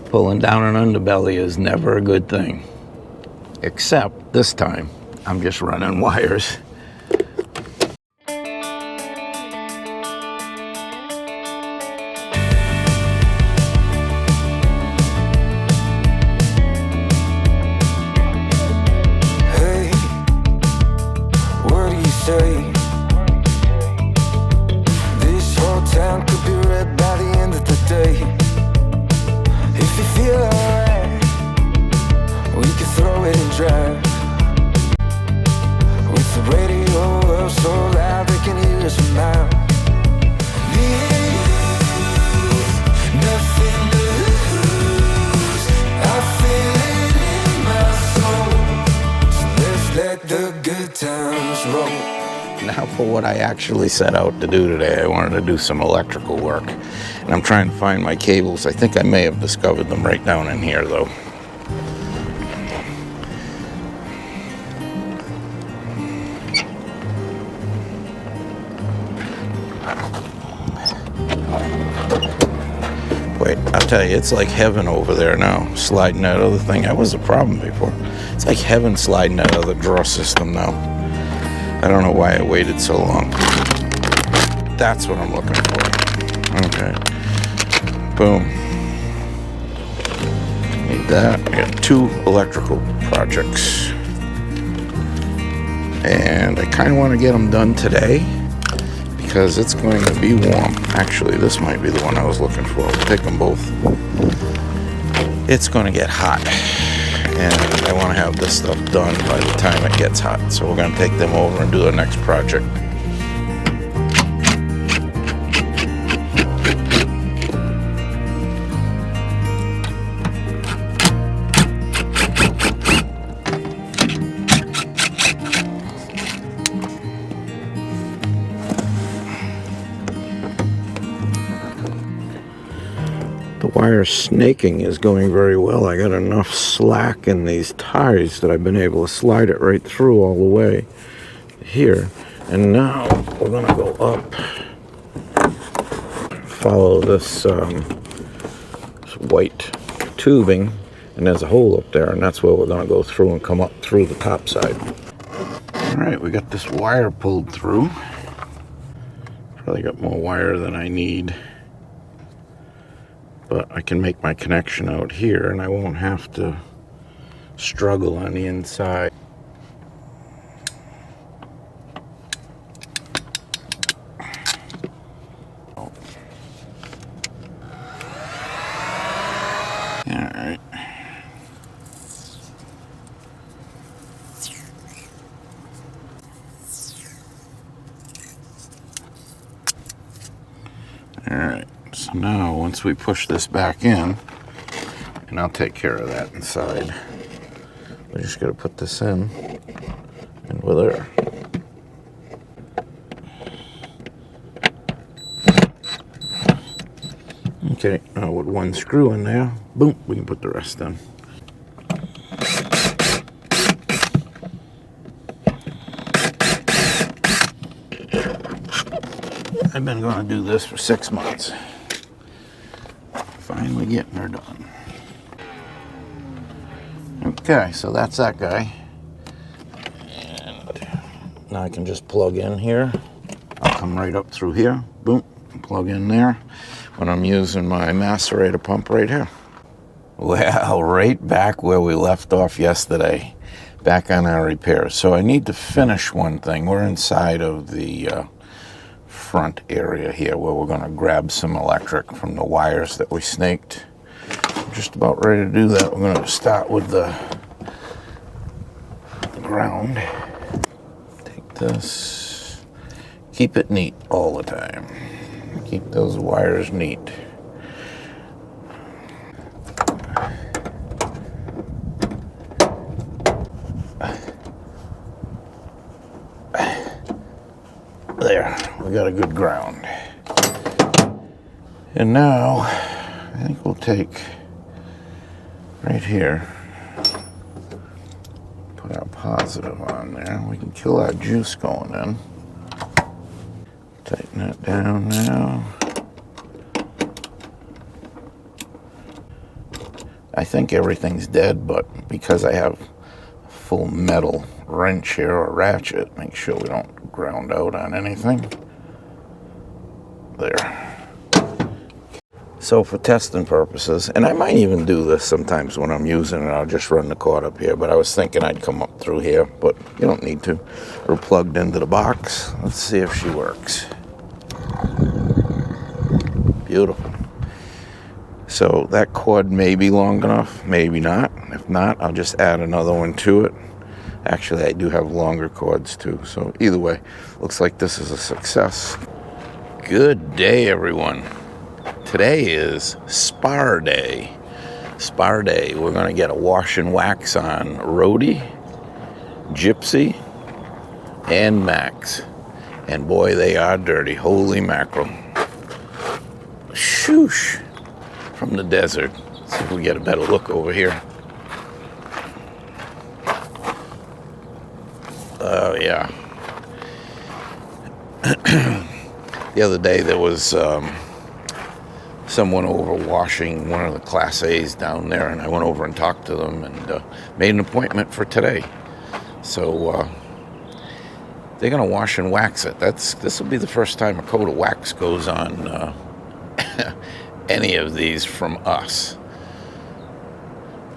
Pulling down an underbelly is never a good thing. Except this time, I'm just running wires. Hey, what do you say? This whole town could be red by the end of the day. If you feel alright, we can throw it and drive. With the radio up so loud they can hear us from miles. Nothing to lose. I feel it in my soul. So let's let the good times roll. Now for what I actually set out to do today. I wanted to do some electrical work. And I'm trying to find my cables. I think I may have discovered them right down in here though. Wait, I'll tell you, it's like heaven over there now, sliding that other thing. That was a problem before. It's like heaven sliding that other drawer system now. I don't know why I waited so long. That's what I'm looking for. Okay. Boom. Need that. I got 2 electrical projects. And I kind of want to get them done today because it's going to be warm. Actually, this might be the one I was looking for. I'll take them both. It's going to get hot. And I want to have this stuff done by the time it gets hot. So we're going to take them over and do the next project. The wire snaking is going very well. I got enough slack in these ties that I've been able to slide it right through all the way here. And now we're gonna go up, follow this white tubing, and there's a hole up there, and that's where we're gonna go through and come up through the top side. All right, we got this wire pulled through. Probably got more wire than I need. But I can make my connection out here and I won't have to struggle on the inside. Alright. Alright. So now, once we push this back in, and I'll take care of that inside, we just got to put this in, and we're there. Okay, now with one screw in there, boom, we can put the rest in. I've been going to do this for 6 months. Finally getting her done. Okay, so that's that guy. And now I can just plug in here. I'll come right up through here. Boom, plug in there when I'm using my macerator pump right here. Well, right back where we left off yesterday, back on our repairs. So I need to finish one thing. We're inside of the front area here where we're going to grab some electric from the wires that we snaked. I'm just about ready to do that. We're going to start with the ground. Take this. Keep it neat all the time. Keep those wires neat. There, we got a good ground. And now, I think we'll take right here, put our positive on there. We can kill our juice going in. Tighten that down now. I think everything's dead, but because I have a full metal wrench here or ratchet, make sure we don't ground out on anything. There. So for testing purposes, and I might even do this sometimes when I'm using it, I'll just run the cord up here, but I was thinking I'd come up through here, but you don't need to. We're plugged into the box. Let's see if she works. Beautiful. So that cord may be long enough, maybe not. If not, I'll just add another one to it. Actually, I do have longer cords too, so either way, looks like this is a success. Good day, everyone. Today is Spar Day. Spar Day. We're going to get a wash and wax on Rhody, Gypsy, and Maxx. And boy, they are dirty. Holy mackerel. Shoosh. From the desert. Let's see if we get a better look over here. Oh, yeah. The other day there was someone over washing one of the Class A's down there, and I went over and talked to them and made an appointment for today. So they're going to wash and wax it. This will be the first time a coat of wax goes on any of these from us.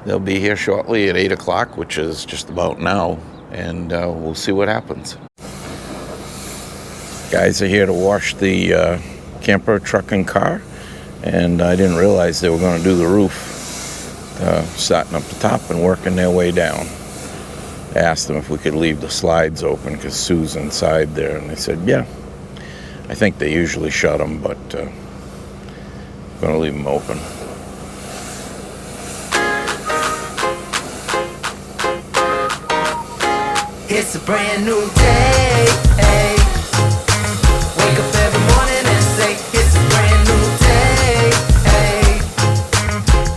They'll be here shortly at 8 o'clock, which is just about now, and we'll see what happens. Guys are here to wash the camper, truck, and car, and I didn't realize they were going to do the roof, starting up the top and working their way down. I asked them if we could leave the slides open because Sue's inside there, and they said, yeah. I think they usually shut them, but I'm going to leave them open. It's a brand new day. Hey. Wake up every morning and say it's a brand new day. Hey.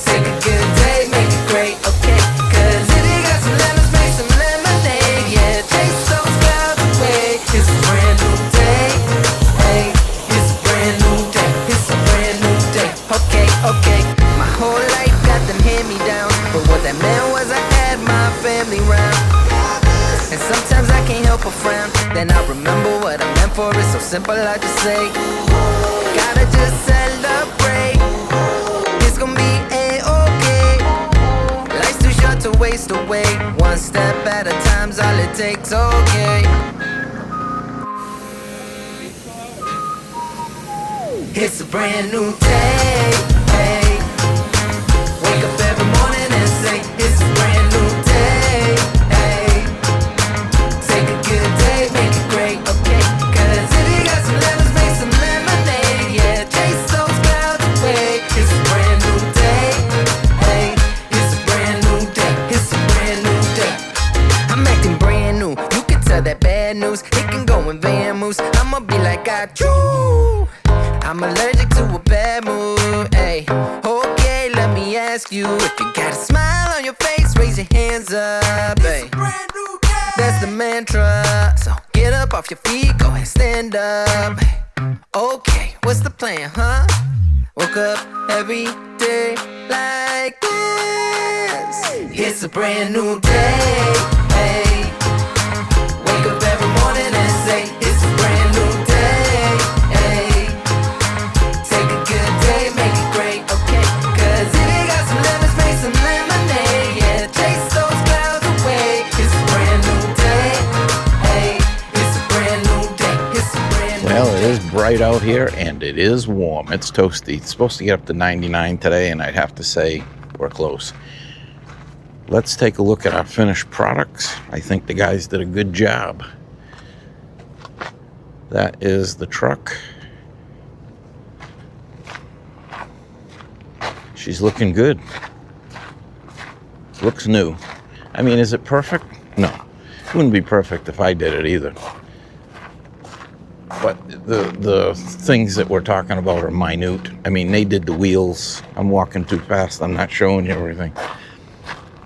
Take a good day, make it great, okay? Cause if you got some lemons, make some lemonade. Yeah, chase those clouds away. It's a brand new day. Hey. It's a brand new day. It's a brand new day. Okay, okay. My whole life got them hand-me-downs, but what that meant was I had my family round. And sometimes I can't help but frown. Then I remember what I meant for. It's so simple, I just say, gotta just celebrate. It's gonna be A-okay. Life's too short to waste away. One step at a time's all it takes, okay. It's a brand new day. Hey. Wake up every morning and say, it's a brand new day. I'ma be like, achoo. I'm allergic to a bad mood, ayy. Okay, let me ask you, if you got a smile on your face, raise your hands up, ayy. That's the mantra, so get up off your feet, go ahead, stand up. Okay, what's the plan, huh? Woke up every day like this. It's a brand new day, ayy. Wake up every morning and say, it's a brand new day, ayy. Take a good day, make it great, okay? Cause if you got some lemons, make some lemonade. Yeah, chase those clouds away. It's a brand new day, ayy. It's a brand new day, it's a brand new day. Well, it is bright out here and it is warm. It's toasty. It's supposed to get up to 99 today, and I'd have to say we're close. Let's take a look at our finished products. I think the guys did a good job. That is the truck. She's looking good. Looks new. I mean, is it perfect? No. It wouldn't be perfect if I did it either. But the things that we're talking about are minute. I mean, they did the wheels. I'm walking too fast. I'm not showing you everything.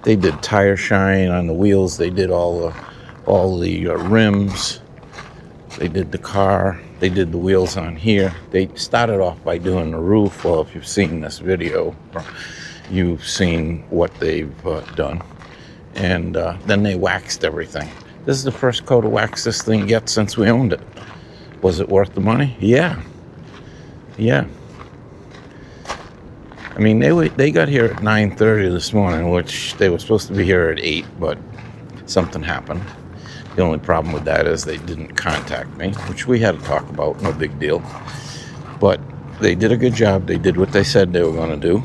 They did tire shine on the wheels. They did all the rims. They did the car. They did the wheels on here. They started off by doing the roof. Well, if you've seen this video, you've seen what they've done. And then they waxed everything. This is the first coat of wax this thing gets since we owned it. Was it worth the money? Yeah. Yeah. I mean, they got here at 9:30 this morning, which they were supposed to be here at 8, but something happened. The only problem with that is they didn't contact me, which we had to talk about, no big deal. But they did a good job. They did what they said they were going to do.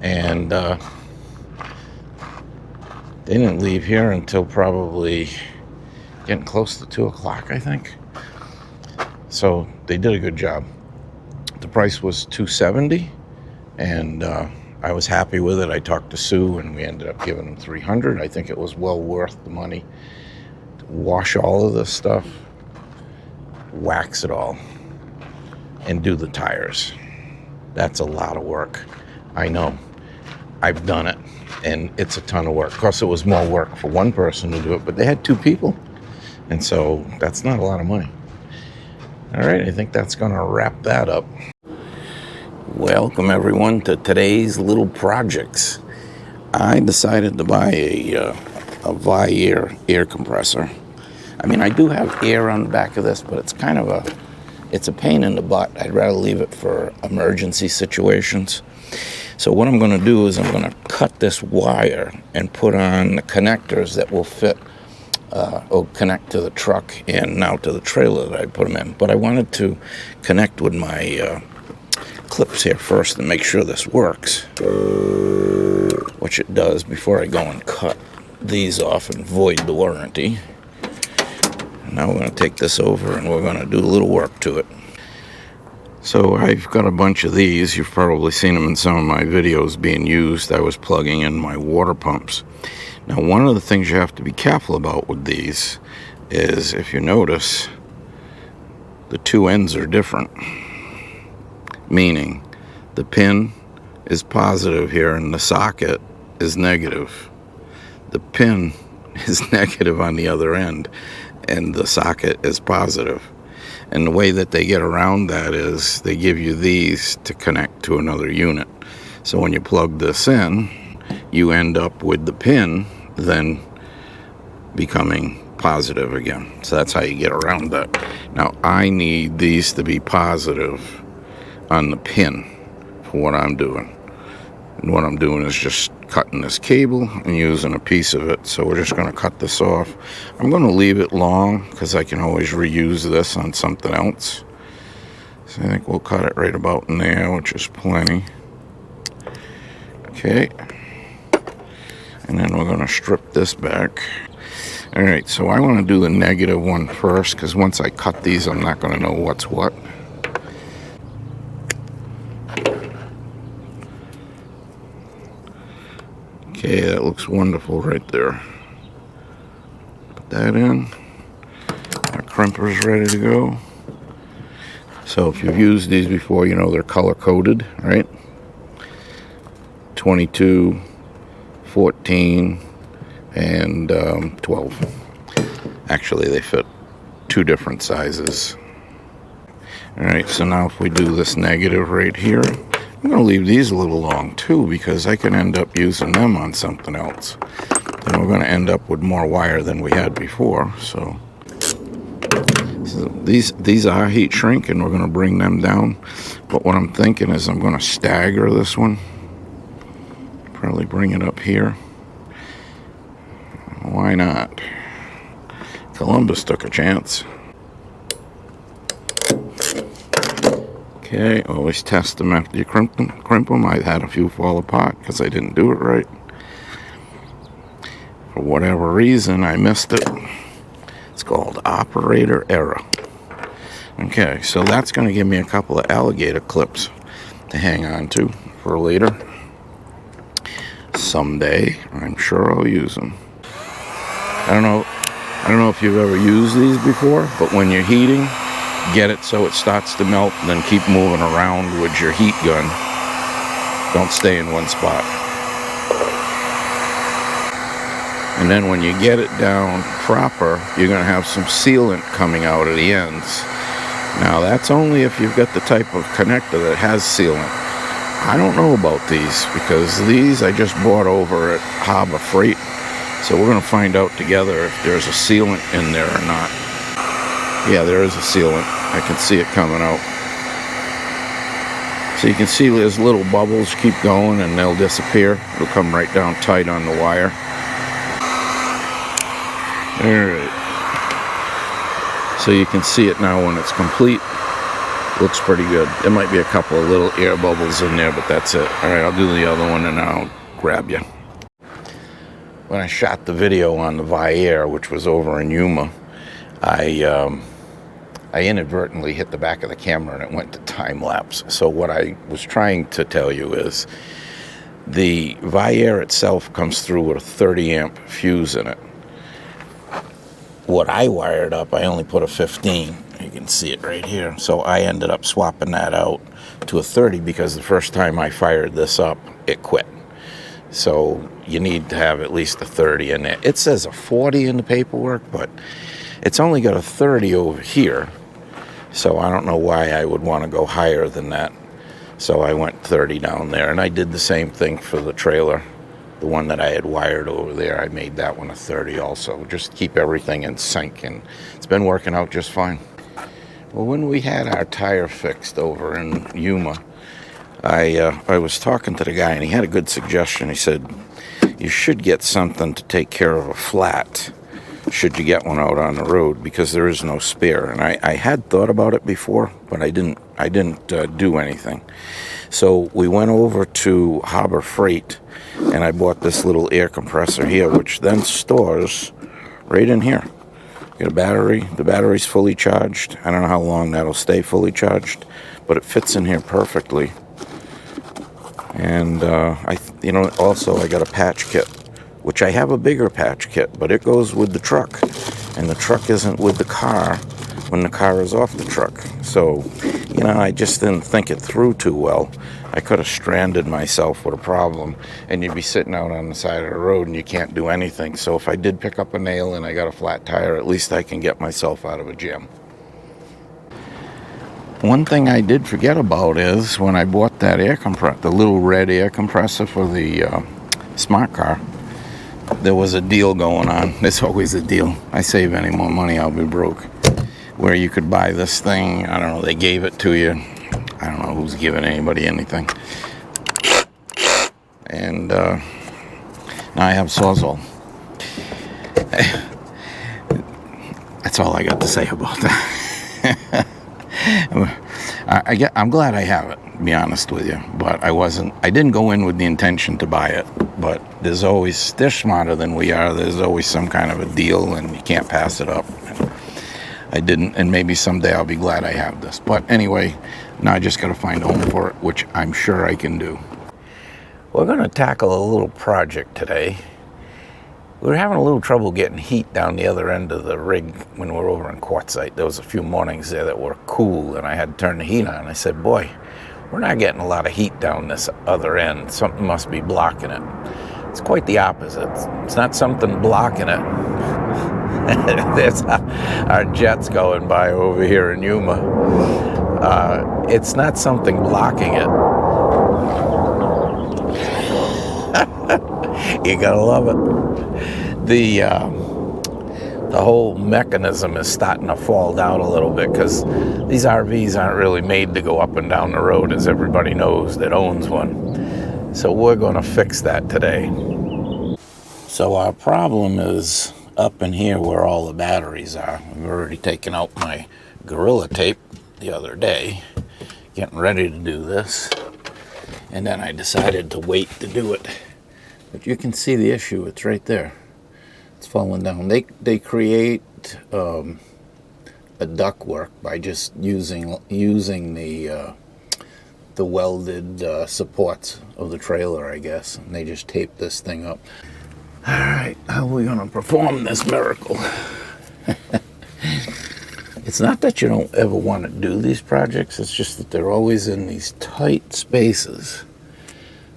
And they didn't leave here until probably getting close to 2 o'clock, I think. So they did a good job. The price was $270, and I was happy with it. I talked to Sue, and we ended up giving them $300. I think it was well worth the money to wash all of this stuff, wax it all, and do the tires. That's a lot of work. I know. I've done it, and it's a ton of work. Of course, it was more work for one person to do it, but they had 2 people, and so that's not a lot of money. All right, I think that's going to wrap that up. Welcome, everyone, to today's little projects. I decided to buy a Rving air compressor. I mean, I do have air on the back of this, but it's kind of it's a pain in the butt. I'd rather leave it for emergency situations. So what I'm going to do is I'm going to cut this wire and put on the connectors that will fit or connect to the truck and now to the trailer that I put them in. But I wanted to connect with my clips here first and make sure this works, which it does, before I go and cut these off and void the warranty. And now we're going to take this over and we're going to do a little work to it. So I've got a bunch of these. You've probably seen them in some of my videos being used. I was plugging in my water pumps. Now, one of the things you have to be careful about with these is, if you notice, the 2 ends are different. Meaning, the pin is positive here and the socket is negative. The pin is negative on the other end and the socket is positive. And the way that they get around that is they give you these to connect to another unit. So when you plug this in, you end up with the pin then becoming positive again. So that's how you get around that. Now, I need these to be positive on the pin for what I'm doing. And what I'm doing is just cutting this cable and using a piece of it. So we're just going to cut this off. I'm going to leave it long because I can always reuse this on something else. So I think we'll cut it right about in there, which is plenty. Okay. And then we're going to strip this back. All right, so I want to do the negative one first, because once I cut these, I'm not going to know what's what. Okay, that looks wonderful right there. Put that in. Our crimper's ready to go. So if you've used these before, you know they're color-coded, right? 22, 14, and 12. Actually, they fit 2 different sizes. Alright, so now if we do this negative right here, I'm going to leave these a little long too, because I can end up using them on something else. Then we're going to end up with more wire than we had before. So these are heat shrink, and we're going to bring them down. But what I'm thinking is I'm going to stagger this one. Probably bring it up here. Why not? Columbus took a chance. Okay, always test them after you crimp them. I had a few fall apart because I didn't do it right. For whatever reason, I missed it. It's called operator error. Okay, so that's going to give me a couple of alligator clips to hang on to for later. Someday, I'm sure I'll use them. I don't know if you've ever used these before, but when you're heating, get it so it starts to melt, and then keep moving around with your heat gun. Don't stay in one spot. And then when you get it down proper, you're going to have some sealant coming out of the ends. Now, that's only if you've got the type of connector that has sealant. I don't know about these, because these I just bought over at Harbor Freight. So we're going to find out together if there's a sealant in there or not. Yeah, there is a sealant. I can see it coming out. So you can see there's little bubbles. Keep going and they'll disappear. It'll come right down tight on the wire. Alright. So you can see it now when it's complete. Looks pretty good. There might be a couple of little air bubbles in there, but that's it. Alright, I'll do the other one and I'll grab you. When I shot the video on the Vair, which was over in Yuma, I inadvertently hit the back of the camera and it went to time lapse. So what I was trying to tell you is the Vair itself comes through with a 30 amp fuse in it. What I wired up, I only put a 15. You can see it right here. So I ended up swapping that out to a 30 because the first time I fired this up, it quit. So you need to have at least a 30 in it. It says a 40 in the paperwork, but it's only got a 30 over here. So I don't know why I would want to go higher than that. So I went 30 down there, and I did the same thing for the trailer. The one that I had wired over there, I made that one a 30 also. Just keep everything in sync, and it's been working out just fine. Well, when we had our tire fixed over in Yuma, I was talking to the guy, and he had a good suggestion. He said, you should get something to take care of a flat, should you get one out on the road, because there is no spare. And I had thought about it before, but I didn't do anything. So we went over to Harbor Freight, and I bought this little air compressor here, which then stores right in here. You got a battery. The battery's fully charged. I don't know how long that'll stay fully charged, but it fits in here perfectly. And also I got a patch kit, which I have a bigger patch kit, but it goes with the truck, and the truck isn't with the car when the car is off the truck. So, I just didn't think it through too well. I could have stranded myself with a problem, and you'd be sitting out on the side of the road and you can't do anything. So if I did pick up a nail and I got a flat tire, at least I can get myself out of a jam. One thing I did forget about is when I bought that air compressor, the little red air compressor for the smart car, there was a deal going on. There's always a deal. I save any more money, I'll be broke. Where you could buy this thing, I don't know, they gave it to you. I don't know who's giving anybody anything. And now I have Sawzall. That's all I got to say about that. I'm glad I have it, to be honest with you. But I didn't go in with the intention to buy it. But they're smarter than we are. There's always some kind of a deal, and you can't pass it up. I didn't, and maybe someday I'll be glad I have this. But anyway, now I just got to find a home for it, which I'm sure I can do. We're going to tackle a little project today. We were having a little trouble getting heat down the other end of the rig when we were over in Quartzsite. There was a few mornings there that were cool, and I had to turn the heat on. I said, boy, we're not getting a lot of heat down this other end. Something must be blocking it. It's quite the opposite. It's not something blocking it. There's our jets going by over here in Yuma. It's not something blocking it. You gotta love it. The whole mechanism is starting to fall down a little bit because these RVs aren't really made to go up and down the road, as everybody knows that owns one. So we're going to fix that today. So our problem is up in here where all the batteries are. We've already taken out my Gorilla Tape the other day, getting ready to do this, and then I decided to wait to do it. But you can see the issue. It's right there. It's falling down. They create a ductwork by just using the welded supports of the trailer, I guess, and they just tape this thing up. All right, how are we going to perform this miracle? It's not that you don't ever want to do these projects, it's just that they're always in these tight spaces.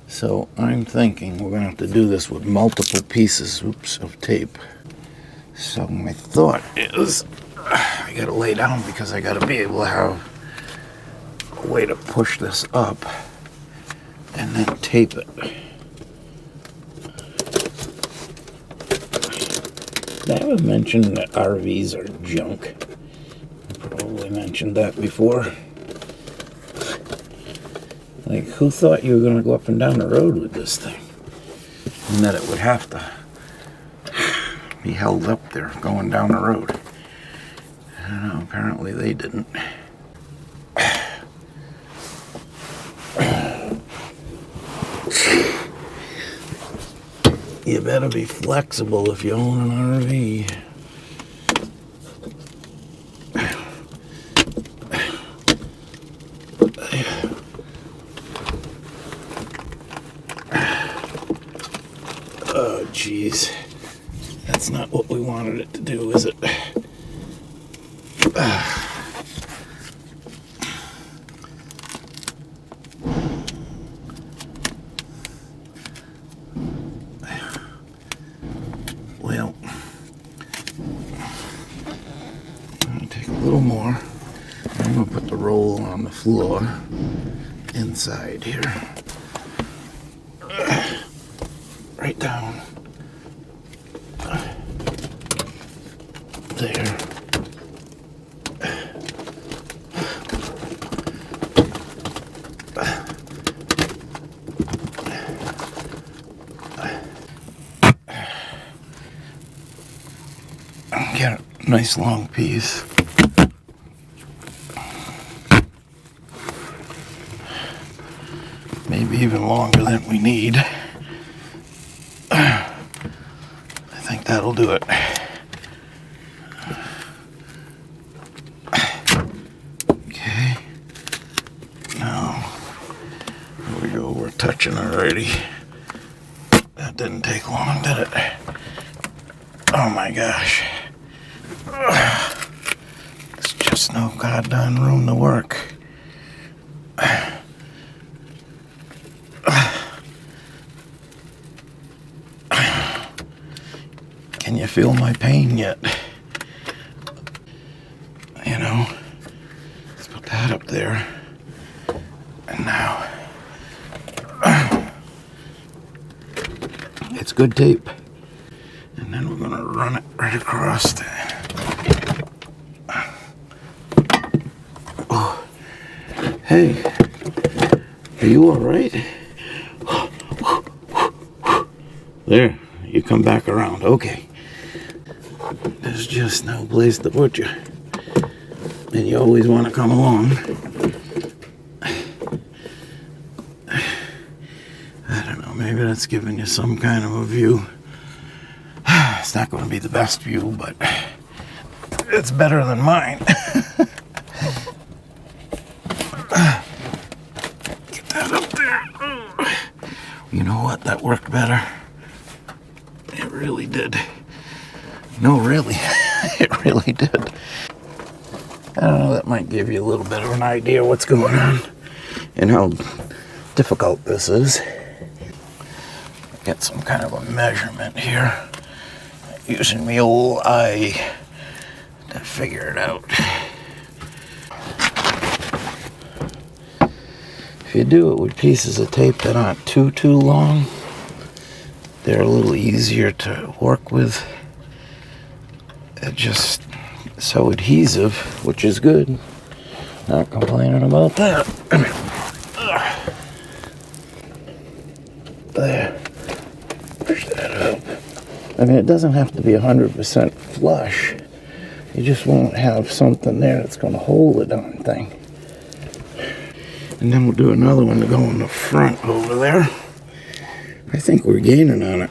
So I'm thinking we're going to have to do this with multiple pieces, of tape. So my thought is, I got to lay down because I got to be able to have a way to push this up and then tape it. I haven't mentioned that RVs are junk. I probably mentioned that before. Like, who thought you were going to go up and down the road with this thing? And that it would have to be held up there going down the road. I don't know, apparently they didn't. You better be flexible if you own an RV. Oh, jeez. That's not what we wanted it to do, is it? Well, I'm going to take a little more. I'm going to put the roll on the floor inside here. Right down there. Get a nice long piece. Maybe even longer than we need. I think that'll do it. Okay. Now, here we go. We're touching already. That didn't take long, did it? Oh my gosh. There's just no goddamn room to work. Can you feel my pain yet? You know, let's put that up there. And now, it's good tape. And then we're gonna run it right across there. Oh. Hey, are you all right? There, you come back around. Okay. There's just no place to put you. And you always want to come along. I don't know, maybe that's giving you some kind of a view. It's not going to be the best view, but it's better than mine. Get that up there. You know what? That worked better. It really did. No, really. It really did. I don't know, that might give you a little bit of an idea what's going on and how difficult this is. Get some kind of a measurement here. Using my old eye to figure it out. If you do it with pieces of tape that aren't too long, they're a little easier to work with. They're just so adhesive, which is good. Not complaining about that. There. Push that up. I mean, it doesn't have to be 100% flush. You just won't have something there that's going to hold the darn thing. And then we'll do another one to go in the front over there. I think we're gaining on it.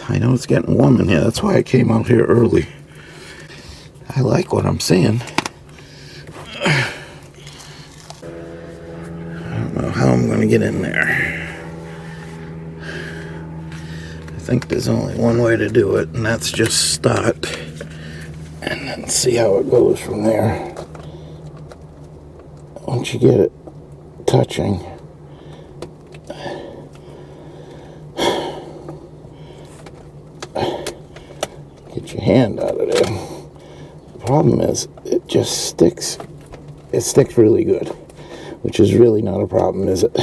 I know it's getting warm in here. That's why I came out here early. I like what I'm seeing. I don't know how I'm going to get in there. I think there's only one way to do it, and that's just start and then see how it goes from there. Once you get it touching, get your hand out of there. The problem is it just sticks. It sticks really good. which is really not a problem, is it? We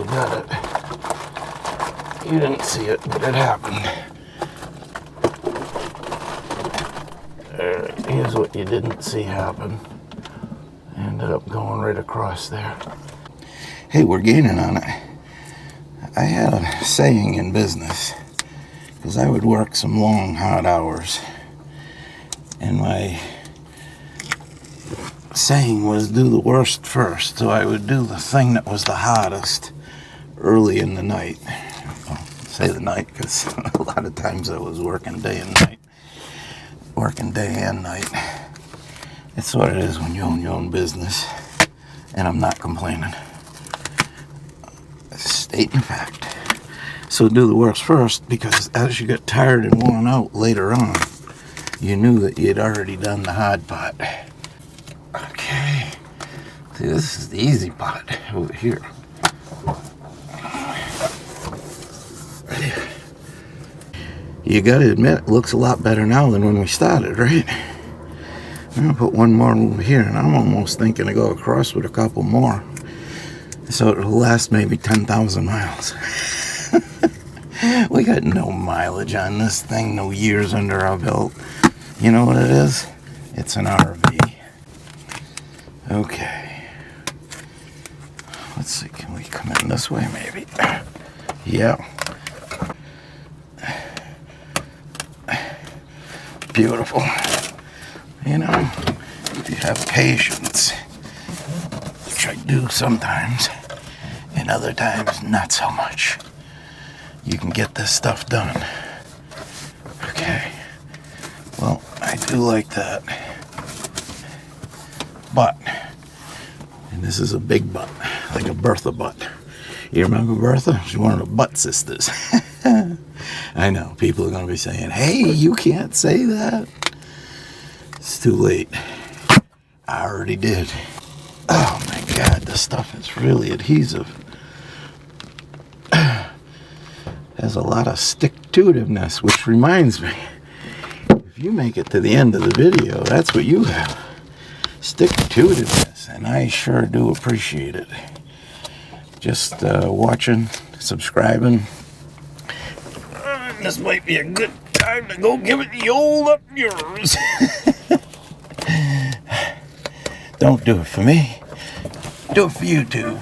got it. You didn't see it, but it happened. Here's what you didn't see happen. Ended up going right across there. Hey, we're gaining on it. I had a saying in business, because I would work some long, hard hours. And my saying was do the worst first. So I would do the thing that was the hardest early in the night. I'll say the night because a lot of times I was working day and night. Working day and night. It's what it is when you own your own business. And I'm not complaining. Stating fact. So do the worst first, because as you get tired and worn out later on, you knew that you'd already done the hard part. Okay. See, this is the easy part over here. You gotta admit, it looks a lot better now than when we started, right? I'm gonna put one more over here, and I'm almost thinking to go across with a couple more. So it'll last maybe 10,000 miles. We got no mileage on this thing, no years under our belt. You know what it is? It's an RV. Okay. Let's see, can we come in this way maybe? Yeah. Beautiful. You know, if you have patience, which I do sometimes, and other times not so much, you can get this stuff done. Okay. Well, I do like that. But, and this is a big butt, like a Bertha butt. You remember Bertha? She's one of the butt sisters. I know, people are going to be saying, hey, you can't say that. It's too late. I already did. Oh my God, this stuff is really adhesive. Has a lot of stick-to-itiveness, which reminds me, if you make it to the end of the video, that's what you have. Stick-to-itiveness, and I sure do appreciate it. Just watching, subscribing. This might be a good time to go give it the old up yours. Don't do it for me. Do it for YouTube.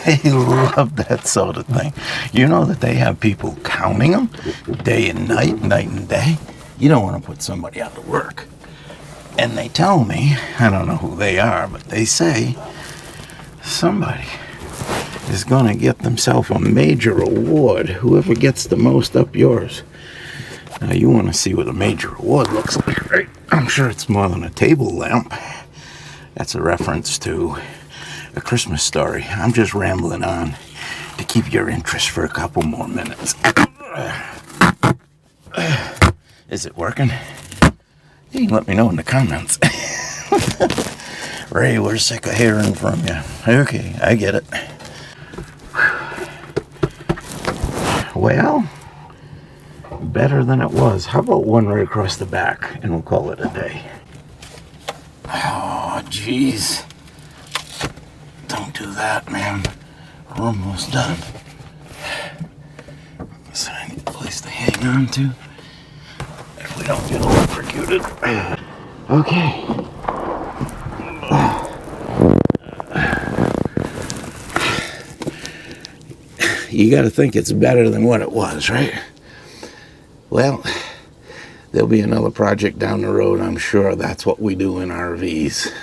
They love that sort of thing. You know that they have people counting them day and night, night and day. You don't want to put somebody out to work. And they tell me, I don't know who they are, but they say somebody is going to get themselves a major award. Whoever gets the most up yours. Now you want to see what a major award looks like, right? I'm sure it's more than a table lamp. That's a reference to A Christmas Story. I'm just rambling on to keep your interest for a couple more minutes. Is it working? You can let me know in the comments. Ray, we're sick of hearing from you. Okay, I get it. Well, better than it was. How about one right across the back, and we'll call it a day. Oh, jeez. Don't do that, man. We're almost done. So I need a place to hang on to if we don't get electrocuted. Okay. You got to think it's better than what it was, right? Well, there'll be another project down the road, I'm sure. That's what we do in RVs.